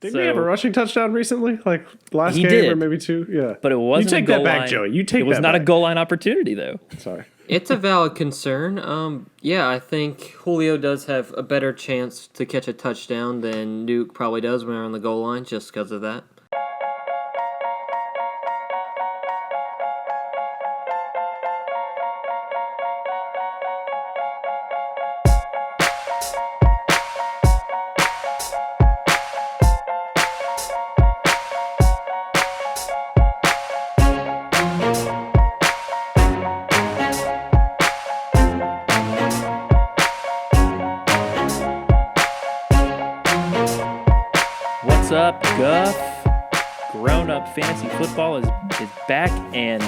Didn't he have a rushing touchdown recently? Like last He game did, or maybe 2? Yeah. but it wasn't. You take a goal that back, line. Joey. You take that back. It was not a goal line opportunity, though. Sorry. It's a valid concern. Yeah, I think Julio does have a better chance to catch a touchdown than Nuke probably does when they're on the goal line, just because of that. What's up, Guff? Grown-up fantasy football is back, and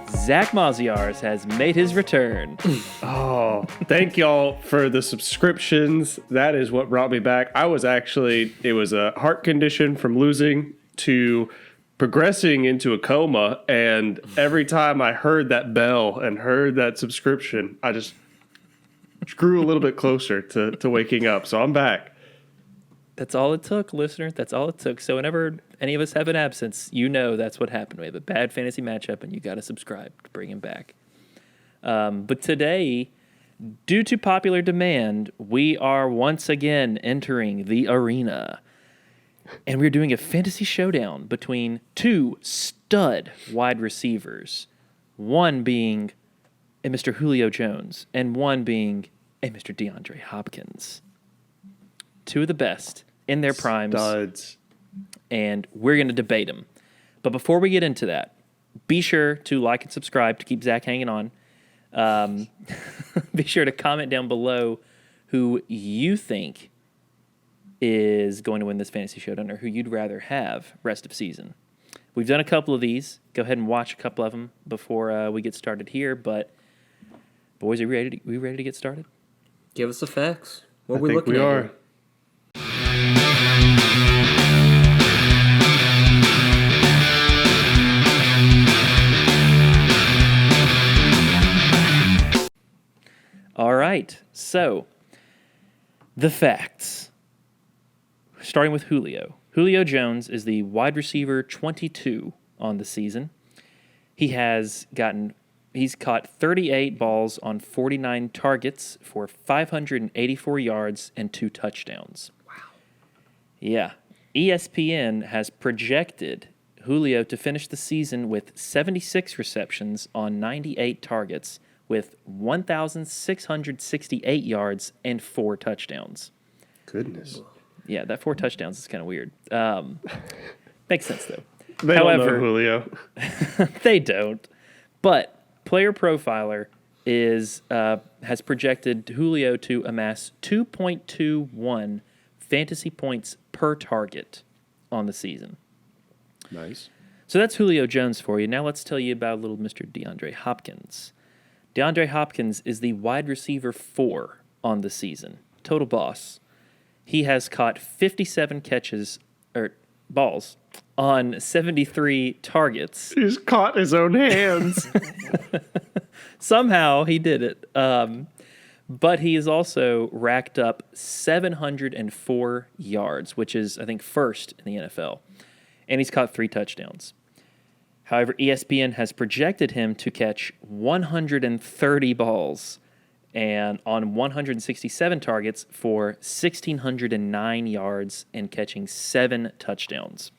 Zach Maziarz has made his return. Oh, thank y'all for the subscriptions. That is what brought me back. It was a heart condition from losing to progressing into a coma, and every time I heard that bell and heard that subscription, I just grew a little bit closer to waking up. So I'm back. That's all it took, listener. That's all it took. So whenever any of us have an absence, you know that's what happened. We have a bad fantasy matchup, and you got to subscribe to bring him back. But today, due to popular demand, we are once again entering the arena. And we're doing a fantasy showdown between two stud wide receivers, one being a Mr. Julio Jones and one being a Mr. Deandre Hopkins. Two of the best in their primes. Studs. And we're going to debate them. But before we get into that, be sure to like and subscribe to keep Zach hanging on. Be sure to comment down below who you think is going to win this fantasy showdown or who you'd rather have rest of season. We've done a couple of these. Go ahead and watch a couple of them before we get started here. But, boys, are we ready to get started? Give us the facts. What I are we think looking we at? are. Here? All right, so the facts. Starting with Julio. Julio Jones is the wide receiver 22 on the season. He's caught 38 balls on 49 targets for 584 yards and 2 touchdowns. Wow. Yeah. ESPN has projected Julio to finish the season with 76 receptions on 98 targets with 1,668 yards and 4 touchdowns. Goodness. Yeah, that 4 touchdowns is kind of weird. Makes sense, though. They However, don't know Julio. They don't. But Player Profiler has projected Julio to amass 2.21 fantasy points per target on the season. Nice. So that's Julio Jones for you. Now let's tell you about little Mr. Deandre Hopkins. DeAndre Hopkins is the wide receiver 4 on the season. Total boss. He has caught 57 balls on 73 targets. He's caught his own hands. Somehow he did it. But he has also racked up 704 yards, which is, I think, first in the NFL. And he's caught 3 touchdowns. However, ESPN has projected him to catch 130 balls and on 167 targets for 1,609 yards and catching 7 touchdowns.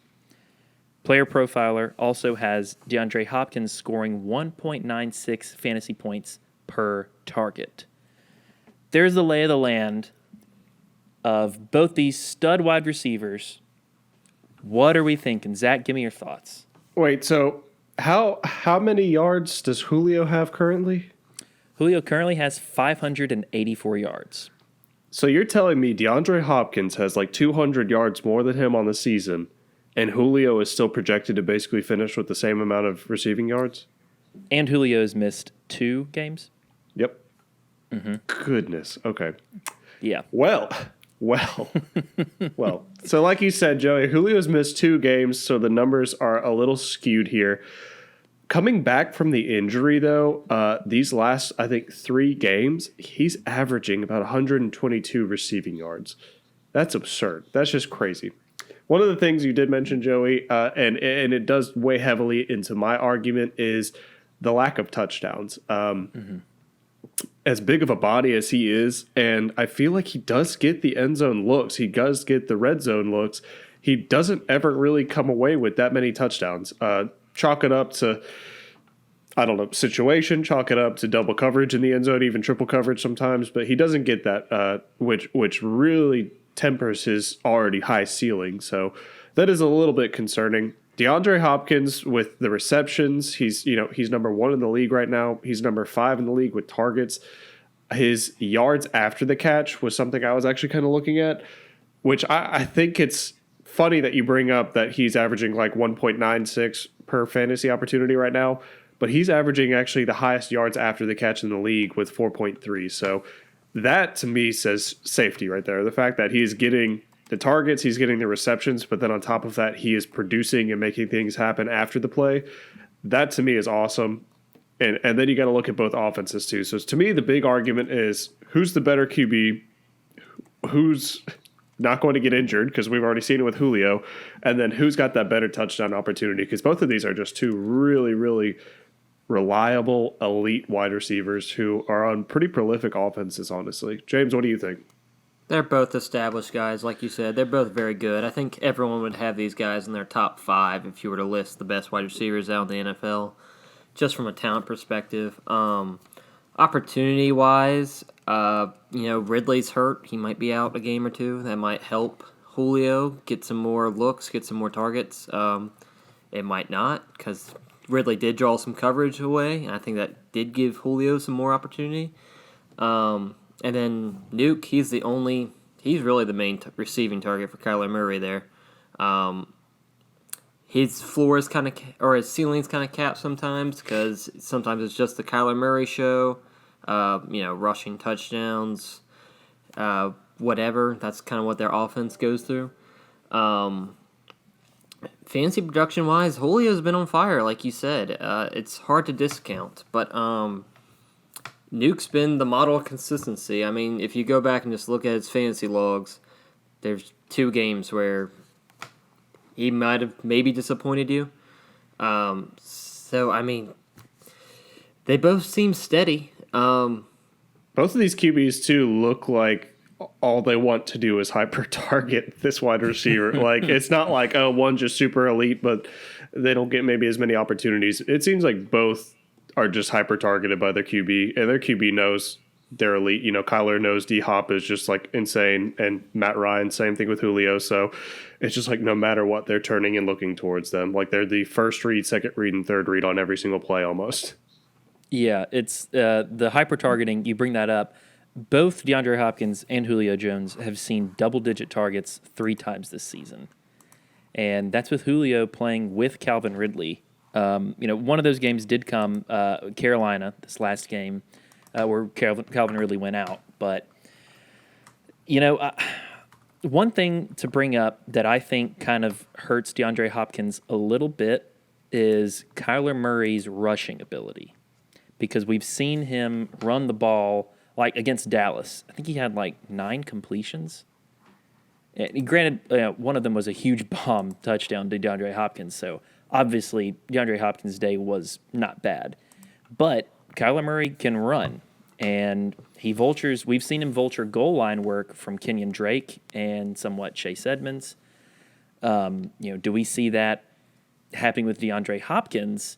Player Profiler also has DeAndre Hopkins scoring 1.96 fantasy points per target. There's the lay of the land of both these stud wide receivers. What are we thinking? Zach, give me your thoughts. Wait, so how many yards does Julio have currently? Julio currently has 584 yards. So you're telling me DeAndre Hopkins has like 200 yards more than him on the season, and Julio is still projected to basically finish with the same amount of receiving yards? And Julio has missed 2 games? Yep. Mm-hmm. Goodness. Okay. Yeah. Well. So like you said, Joey, Julio's missed 2 games, so the numbers are a little skewed here. Coming back from the injury, though, these last, I think, 3 games, he's averaging about 122 receiving yards. That's absurd. That's just crazy. One of the things you did mention, Joey, and it does weigh heavily into my argument, is the lack of touchdowns. As big of a body as he is, and I feel like he does get the end zone looks, he does get the red zone looks, he doesn't ever really come away with that many touchdowns. Chalk it up to, I don't know, situation, chalk it up to double coverage in the end zone, even triple coverage sometimes, but he doesn't get that, which really tempers his already high ceiling. So that is a little bit concerning. DeAndre Hopkins with the receptions, he's number 1 in the league right now. He's number 5 in the league with targets. His yards after the catch was something I was actually kind of looking at, which I think it's funny that you bring up that he's averaging like 1.96 per fantasy opportunity right now, but he's averaging actually the highest yards after the catch in the league with 4.3. So that to me says safety right there. The fact that he's getting the targets, he's getting the receptions, but then on top of that, he is producing and making things happen after the play. That to me is awesome. And then you got to look at both offenses too. So to me, the big argument is who's the better QB, who's not going to get injured, because we've already seen it with Julio, and then who's got that better touchdown opportunity, because both of these are just two really, really reliable, elite wide receivers who are on pretty prolific offenses, honestly. James, what do you think? They're both established guys, like you said. They're both very good. I think everyone would have these guys in their top 5 if you were to list the best wide receivers out in the NFL, just from a talent perspective. Opportunity-wise, Ridley's hurt. He might be out a game or two. That might help Julio get some more looks, get some more targets. It might not, because Ridley did draw some coverage away, and I think that did give Julio some more opportunity. And then Nuke, he's really the main receiving target for Kyler Murray there. His floor is his ceiling's kind of capped sometimes, because sometimes it's just the Kyler Murray show, rushing touchdowns, whatever. That's kind of what their offense goes through. Fantasy production-wise, Julio's been on fire, like you said. It's hard to discount, but Nuke's been the model of consistency. I mean, if you go back and just look at his fantasy logs, there's 2 games where he might have maybe disappointed you. So, I mean, they both seem steady. Both of these QBs, too, look like all they want to do is hyper-target this wide receiver. Like, it's not like, one just super elite, but they don't get maybe as many opportunities. It seems like both are just hyper-targeted by their QB, and their QB knows they're elite. Kyler knows D-Hop is just, like, insane, and Matt Ryan, same thing with Julio. So it's just like no matter what, they're turning and looking towards them. Like, they're the first read, second read, and third read on every single play almost. Yeah, it's the hyper-targeting, you bring that up. Both DeAndre Hopkins and Julio Jones have seen double-digit targets 3 times this season. And that's with Julio playing with Calvin Ridley. One of those games did come, Carolina, this last game, where Calvin Ridley went out. But, one thing to bring up that I think kind of hurts DeAndre Hopkins a little bit is Kyler Murray's rushing ability. Because we've seen him run the ball, like against Dallas. I think he had like 9 completions. And granted, one of them was a huge bomb touchdown to DeAndre Hopkins, so obviously DeAndre Hopkins' day was not bad. But Kyler Murray can run, and we've seen him vulture goal line work from Kenyon Drake and somewhat Chase Edmonds. Do we see that happening with DeAndre Hopkins?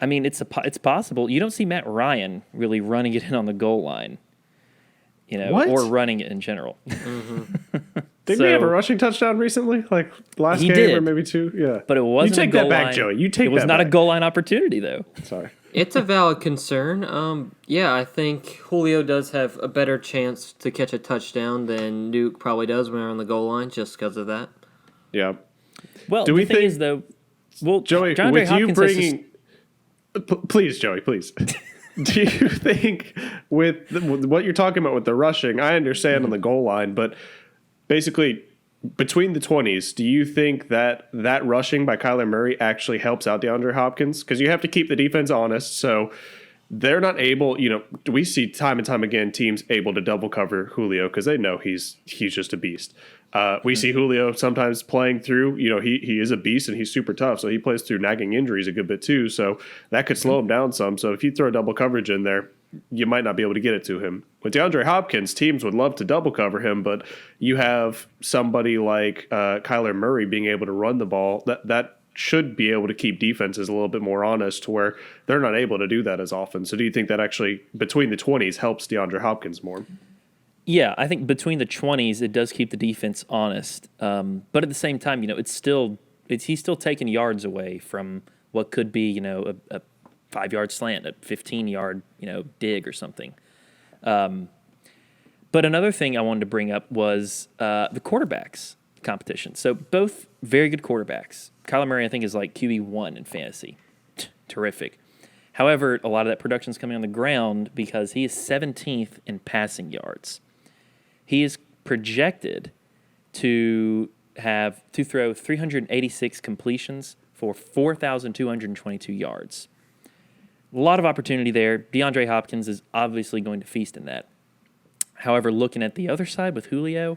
I mean, it's possible. You don't see Matt Ryan really running it in on the goal line, or running it in general. Mm-hmm. Didn't he have a rushing touchdown recently? Like last game did, or maybe 2? Yeah. But it wasn't You take a goal that back, line. Joey. You take that back. It was not a goal line opportunity, though. Sorry. It's a valid concern. I think Julio does have a better chance to catch a touchdown than Nuke probably does when they're on the goal line, just because of that. Yeah. Well, Do the we thing think, is, though, Joey, DeAndre with Hopkins you bringing... Please, Joey, please. Do you think with what you're talking about with the rushing, I understand on the goal line, but basically between the 20s, do you think that rushing by Kyler Murray actually helps out DeAndre Hopkins? Because you have to keep the defense honest, so they're not able, we see time and time again teams able to double cover Julio because they know he's just a beast. We see Julio sometimes playing through, he is a beast and he's super tough. So he plays through nagging injuries a good bit too. So that could slow him down some. So if you throw double coverage in there, you might not be able to get it to him. With DeAndre Hopkins, teams would love to double cover him, but you have somebody like Kyler Murray being able to run the ball. That should be able to keep defenses a little bit more honest to where they're not able to do that as often. So do you think that actually, between the 20s, helps DeAndre Hopkins more? Yeah, I think between the 20s, it does keep the defense honest. But at the same time, he's still taking yards away from what could be, a 5-yard slant, a 15-yard, dig or something. But another thing I wanted to bring up was the quarterbacks competition. So both very good quarterbacks. Kyler Murray, I think, is like QB1 in fantasy. Terrific. However, a lot of that production is coming on the ground because he is 17th in passing yards. He is projected to throw 386 completions for 4,222 yards. A lot of opportunity there. DeAndre Hopkins is obviously going to feast in that. However, looking at the other side with Julio,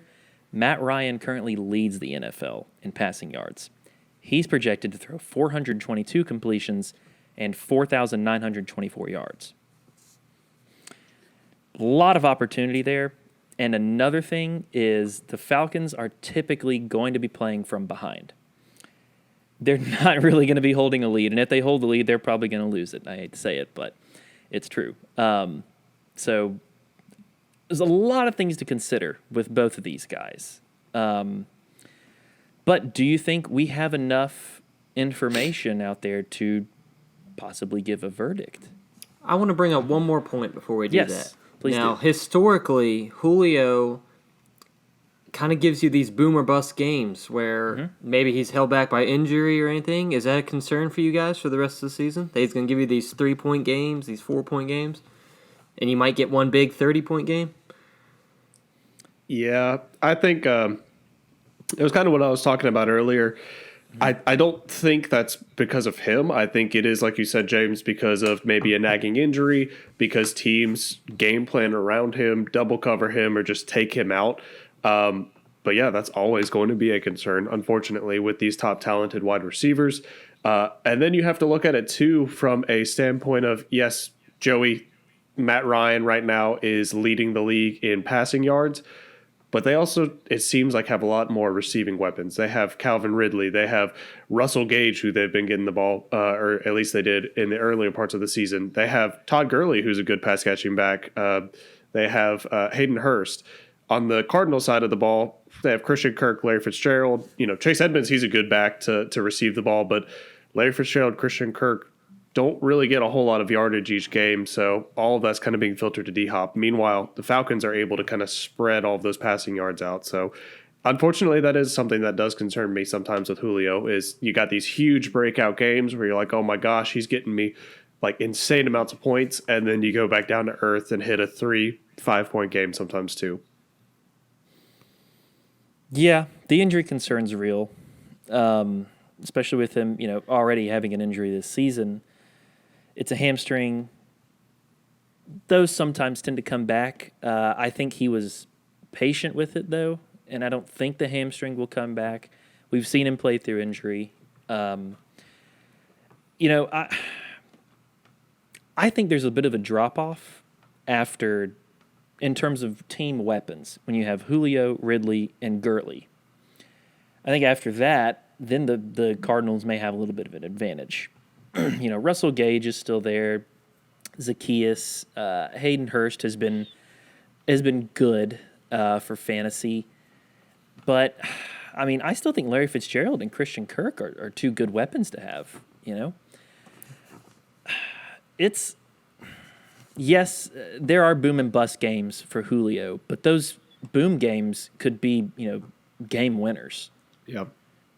Matt Ryan currently leads the NFL in passing yards. He's projected to throw 422 completions and 4,924 yards. A lot of opportunity there. And another thing is the Falcons are typically going to be playing from behind. They're not really going to be holding a lead. And if they hold the lead, they're probably going to lose it. I hate to say it, but it's true. So there's a lot of things to consider with both of these guys. But do you think we have enough information out there to possibly give a verdict? I want to bring up one more point before we do that. Yes, please now, do. Historically, Julio kind of gives you these boom or bust games where maybe he's held back by injury or anything. Is that a concern for you guys for the rest of the season? That he's going to give you these 3-point games, these 4-point games, and you might get one big 30-point game? Yeah, I think it was kind of what I was talking about earlier. I don't think that's because of him. I think it is, like you said, James, because of maybe a nagging injury, because teams game plan around him, double cover him, or just take him out. But yeah, that's always going to be a concern, unfortunately, with these top talented wide receivers. And then you have to look at it, too, from a standpoint of, yes, Matt Ryan right now is leading the league in passing yards. But they also, it seems like, have a lot more receiving weapons. They have Calvin Ridley. They have Russell Gage, who they've been getting the ball, or at least they did in the earlier parts of the season. They have Todd Gurley, who's a good pass-catching back. They have Hayden Hurst. On the Cardinals side of the ball, they have Christian Kirk, Larry Fitzgerald. Chase Edmonds, he's a good back to receive the ball. But Larry Fitzgerald, Christian Kirk don't really get a whole lot of yardage each game, so all of that's kind of being filtered to D-Hop. Meanwhile, the Falcons are able to kind of spread all of those passing yards out. So, unfortunately, that is something that does concern me sometimes with Julio, is you got these huge breakout games where you're like, oh my gosh, he's getting me like insane amounts of points, and then you go back down to earth and hit a 3-5-point game sometimes too. Yeah, the injury concern's real, especially with him, already having an injury this season. It's a hamstring. Those sometimes tend to come back. I think he was patient with it, though, and I don't think the hamstring will come back. We've seen him play through injury. I think there's a bit of a drop-off in terms of team weapons when you have Julio, Ridley, and Gurley. I think after that, then the Cardinals may have a little bit of an advantage. Russell Gage is still there. Zacchaeus, Hayden Hurst has been good for fantasy, but I still think Larry Fitzgerald and Christian Kirk are two good weapons to have. Yes, there are boom and bust games for Julio, but those boom games could be game winners. Yep.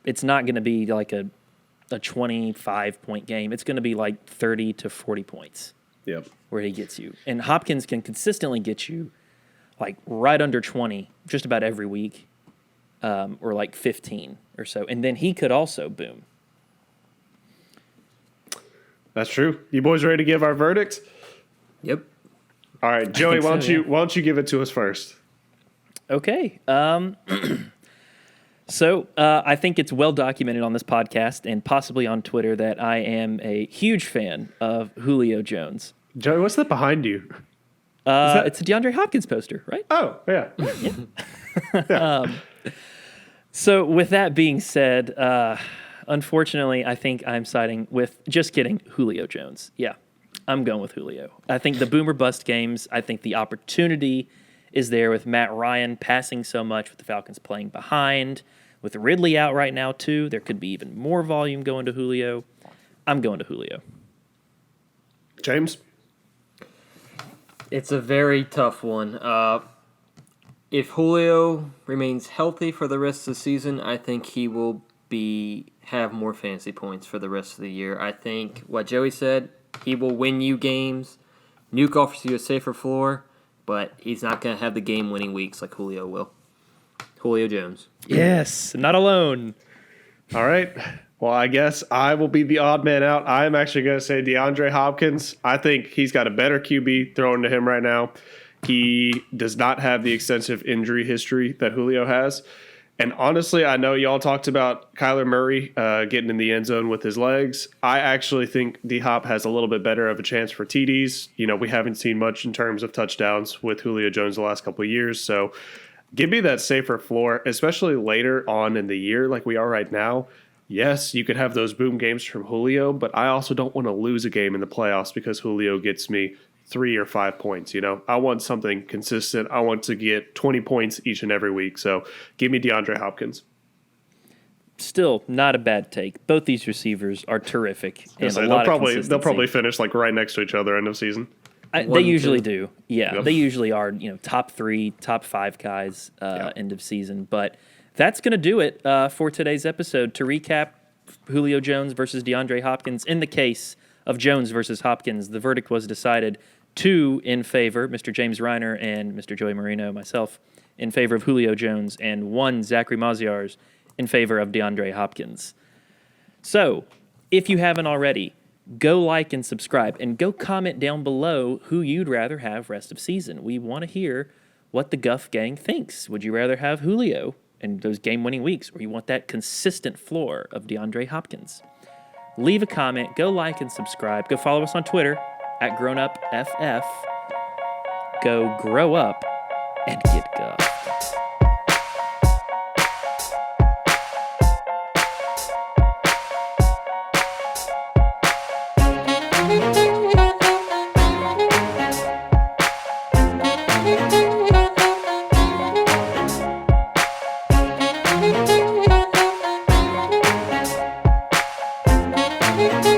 It's not going to be like a 25-point game. It's going to be like 30 to 40 points. Yep. Where he gets you. And Hopkins can consistently get you like right under 20 just about every week, or like 15 or so. And then he could also boom. That's true. You boys ready to give our verdict? Yep. All right, Joey, why don't you give it to us first? Okay. So I think it's well documented on this podcast and possibly on Twitter that I am a huge fan of Julio Jones. Joey, what's that behind you? It's a Deandre Hopkins poster, right? Oh, yeah. So with that being said, unfortunately, I think I'm siding with, just kidding, Julio Jones. Yeah, I'm going with Julio. I think the boomer bust games, I think the opportunity is there with Matt Ryan passing so much, with the Falcons playing behind, with Ridley out right now too. There could be even more volume going to Julio. I'm going to Julio. James? It's a very tough one. If Julio remains healthy for the rest of the season, I think he will have more fantasy points for the rest of the year. I think what Joey said, he will win you games. Nuke offers you a safer floor, but he's not going to have the game-winning weeks like Julio will. Julio Jones. Yes, not alone. All right. Well, I guess I will be the odd man out. I'm actually going to say DeAndre Hopkins. I think he's got a better QB thrown to him right now. He does not have the extensive injury history that Julio has. And honestly, I know y'all talked about Kyler Murray getting in the end zone with his legs. I actually think D-Hop has a little bit better of a chance for TDs. You know, we haven't seen much in terms of touchdowns with Julio Jones the last couple of years. So give me that safer floor, especially later on in the year like we are right now. Yes, you could have those boom games from Julio, but I also don't want to lose a game in the playoffs because Julio gets me 3 or 5 points. You know, I want something consistent. I want to get 20 points each and every week. So give me DeAndre Hopkins. Still not a bad take. Both these receivers are terrific. And So a lot they'll of probably finish like right next to each other end of season. They usually do. Yeah, Yep. they usually are, top 3, top 5 guys end of season. But that's going to do it for today's episode. To recap, Julio Jones versus DeAndre Hopkins. In the case of Jones versus Hopkins, the verdict was decided 2 in favor, Mr. James Reiner and Mr. Joey Marino, myself, in favor of Julio Jones, and 1, Zachary Maziarz, in favor of DeAndre Hopkins. So, if you haven't already, go like and subscribe, and go comment down below who you'd rather have rest of season. We want to hear what the Guff Gang thinks. Would you rather have Julio in those game-winning weeks, or you want that consistent floor of DeAndre Hopkins? Leave a comment, go like and subscribe. Go follow us on Twitter at GrownUpFF. Go grow up and get Guff. Thank you.